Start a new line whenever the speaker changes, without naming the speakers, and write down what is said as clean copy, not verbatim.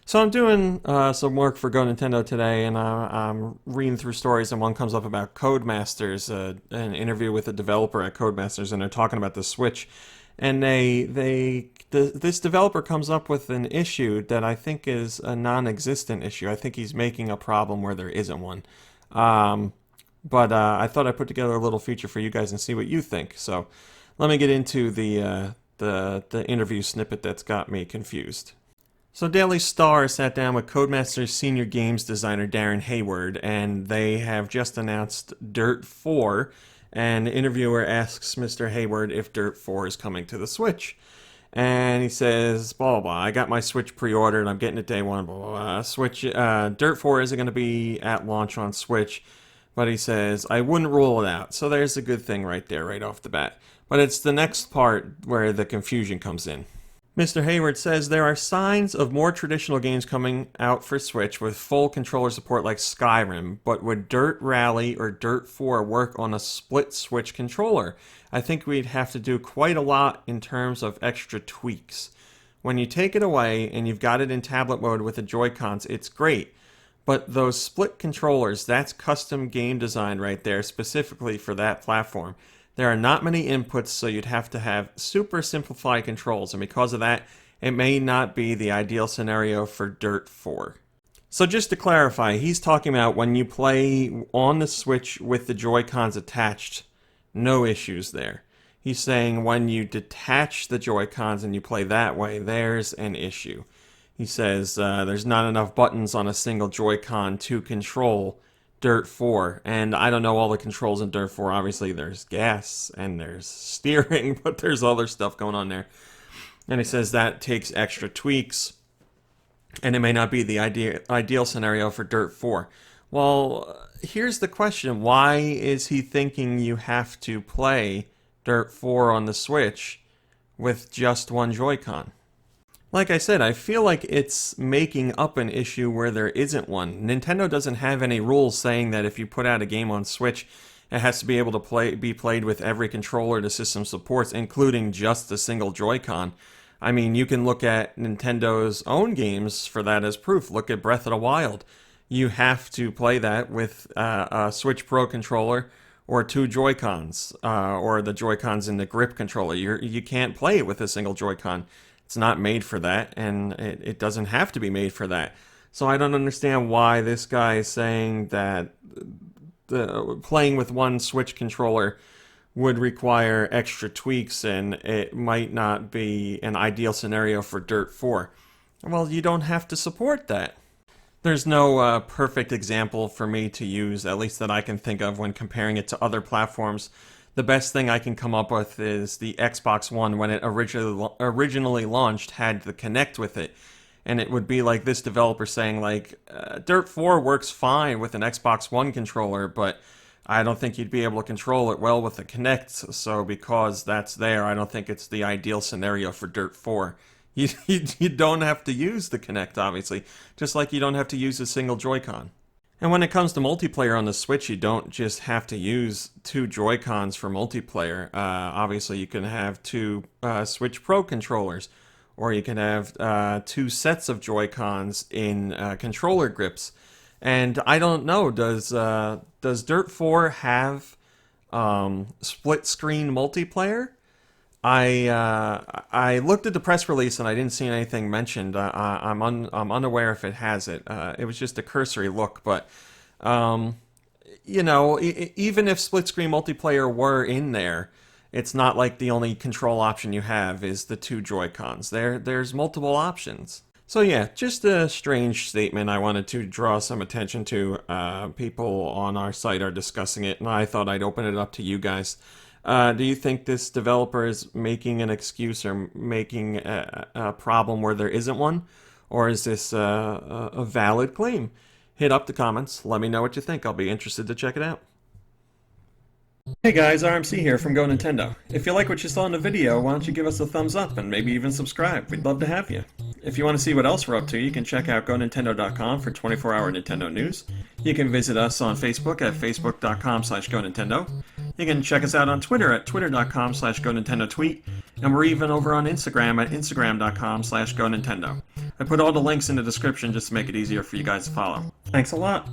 So I'm doing some work for Go Nintendo today, and I'm reading through stories, and one comes up about Codemasters, an interview with a developer at Codemasters, and they're talking about the Switch, and this developer comes up with an issue that I think is a non-existent issue. I think he's making a problem where there isn't one. But I thought I'd put together a little feature for you guys and see what you think. So let me get into the interview snippet that's got me confused. So Daily Star sat down with Codemasters senior games designer Darren Hayward, and they have just announced Dirt 4, and the interviewer asks Mr. Hayward if Dirt 4 is coming to the Switch. And he says, blah, blah, blah, I got my Switch pre-ordered, I'm getting it day one, blah, blah, blah. Dirt 4 isn't going to be at launch on Switch, but he says, I wouldn't rule it out. So there's a good thing right there, right off the bat. But it's the next part where the confusion comes in. Mr. Hayward says there are signs of more traditional games coming out for Switch with full controller support like Skyrim, but would Dirt Rally or Dirt 4 work on a split Switch controller? I think we'd have to do quite a lot in terms of extra tweaks. When you take it away and you've got it in tablet mode with the Joy-Cons, it's great. But those split controllers, that's custom game design right there, specifically for that platform. There are not many inputs, so you'd have to have super simplified controls, and because of that, it may not be the ideal scenario for Dirt 4. So just to clarify, he's talking about when you play on the Switch with the Joy-Cons attached, no issues there. He's saying when you detach the Joy-Cons and you play that way, there's an issue. He says there's not enough buttons on a single Joy-Con to control Dirt 4, and I don't know all the controls in Dirt 4. Obviously there's gas and there's steering, but there's other stuff going on there. And he says that takes extra tweaks, and it may not be the ideal scenario for Dirt 4. Well, here's the question. Why is he thinking you have to play Dirt 4 on the Switch with just one Joy-Con? Like I said, I feel like it's making up an issue where there isn't one. Nintendo doesn't have any rules saying that if you put out a game on Switch, it has to be able to be played with every controller the system supports, including just a single Joy-Con. I mean, you can look at Nintendo's own games for that as proof. Look at Breath of the Wild. You have to play that with a Switch Pro controller or two Joy-Cons, or the Joy-Cons in the grip controller. You can't play it with a single Joy-Con. It's not made for that, and it doesn't have to be made for that. So I don't understand why this guy is saying that playing with one Switch controller would require extra tweaks, and it might not be an ideal scenario for Dirt 4. Well, you don't have to support that. There's no perfect example for me to use, at least that I can think of when comparing it to other platforms. The best thing I can come up with is the Xbox One, when it originally launched, had the Kinect with it. And it would be like this developer saying, like, Dirt 4 works fine with an Xbox One controller, but I don't think you'd be able to control it well with the Kinect. So because that's there, I don't think it's the ideal scenario for Dirt 4. You don't have to use the Kinect, obviously, just like you don't have to use a single Joy-Con. And when it comes to multiplayer on the Switch, you don't just have to use two Joy-Cons for multiplayer. Obviously, you can have two Switch Pro controllers, or you can have two sets of Joy-Cons in controller grips. And I don't know, does Dirt 4 have split-screen multiplayer? I looked at the press release and I didn't see anything mentioned. I'm unaware if it has it. It was just a cursory look, but you know, even if split screen multiplayer were in there, it's not like the only control option you have is the two Joy-Cons. There's multiple options. So yeah, just a strange statement I wanted to draw some attention to. People on our site are discussing it, and I thought I'd open it up to you guys. Do you think this developer is making an excuse or making a problem where there isn't one? Or is this a valid claim? Hit up the comments. Let me know what you think. I'll be interested to check it out. Hey guys, RMC here from Go Nintendo. If you like what you saw in the video, why don't you give us a thumbs up and maybe even subscribe? We'd love to have you. If you want to see what else we're up to, you can check out GoNintendo.com for 24-hour Nintendo news. You can visit us on Facebook at Facebook.com/GoNintendo. You can check us out on Twitter at Twitter.com/GoNintendoTweet. And we're even over on Instagram at Instagram.com/GoNintendo. I put all the links in the description just to make it easier for you guys to follow. Thanks a lot.